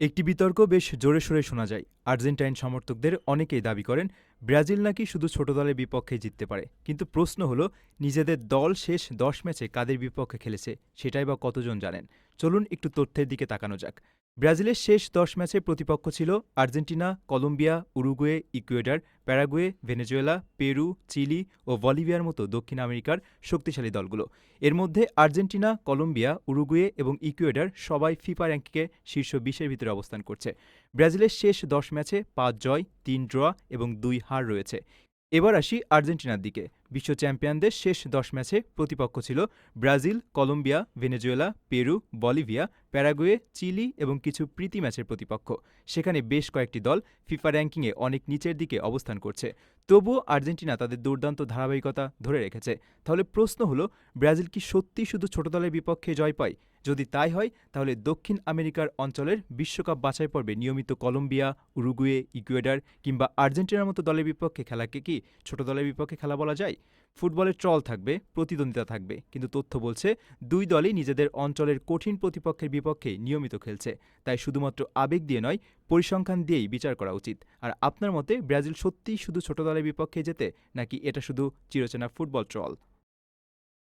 একটি বিতর্ক বেশ জোরে সোরে শোনা যায়। আর্জেন্টাইন সমর্থকদের অনেকেই দাবি করেন ব্রাজিল নাকি শুধু ছোট দলের বিপক্ষেই জিততে পারে। কিন্তু প্রশ্ন হলো, নিজেদের দল শেষ ১০ ম্যাচে কাদের বিপক্ষে খেলেছে সেটাই বা কতজন জানেন? চলুন একটু তথ্যের দিকে তাকানো যাক। ব্রাজিলের শেষ ১০ ম্যাচে প্রতিপক্ষ ছিল Argentina, Colombia, Uruguay, Ecuador, Paraguay, Venezuela, Peru, Chile ও বলিভিয়ার মতো দক্ষিণ আমেরিকার শক্তিশালী দলগুলো। এর মধ্যে আর্জেন্টিনা, কলম্বিয়া, উরুগুয়ে এবং ইকুয়েডর সবাই ফিফা র্যাঙ্কিংয়ে শীর্ষ ২০-এর ভিতরে অবস্থান করছে। ব্রাজিলের শেষ ১০ ম্যাচে ৫ জয়, ৩ ড্র এবং ২ হার রয়েছে। এবার আসি আর্জেন্টিনার দিকে। বিশ্ব চ্যাম্পিয়নদের শেষ ১০ ম্যাচে প্রতিপক্ষ ছিল Brazil, Colombia, Venezuela, Peru, Bolivia, Paraguay, Chile এবং কিছু প্রীতি ম্যাচের প্রতিপক্ষ। সেখানে বেশ কয়েকটি দল ফিফা র্যাঙ্কিংয়ে অনেক নিচের দিকে অবস্থান করছে। তবুও আর্জেন্টিনা তাদের দুর্দান্ত ধারাবাহিকতা ধরে রেখেছে। তাহলে প্রশ্ন হলো, ব্রাজিল কি সত্যিই শুধু ছোট দলের বিপক্ষে জয় পায়? যদি তাই হয়, তাহলে দক্ষিণ আমেরিকার অঞ্চলের বিশ্বকাপ বাছাই পর্বে নিয়মিত কলম্বিয়া, উরুগুয়ে, ইকুয়েডর কিংবা আর্জেন্টিনার মতো দলের বিপক্ষে খেলাকে কি ছোট দলের বিপক্ষে খেলা বলা যায়? ফুটবলের ট্রল থাকবে, প্রতিদ্বন্দ্বিতা থাকবে, কিন্তু তথ্য বলছে দুই দলই নিজেদের অঞ্চলের কঠিন প্রতিপক্ষের বিপক্ষে নিয়মিত খেলছে। তাই শুধুমাত্র আবেগ দিয়ে নয়, পরিসংখ্যান দিয়েই বিচার করা উচিত। আর আপনার মতে ব্রাজিল সত্যিই শুধু ছোট দলের বিপক্ষে জেতে, নাকি এটা শুধু চিরচেনা ফুটবল ট্রল?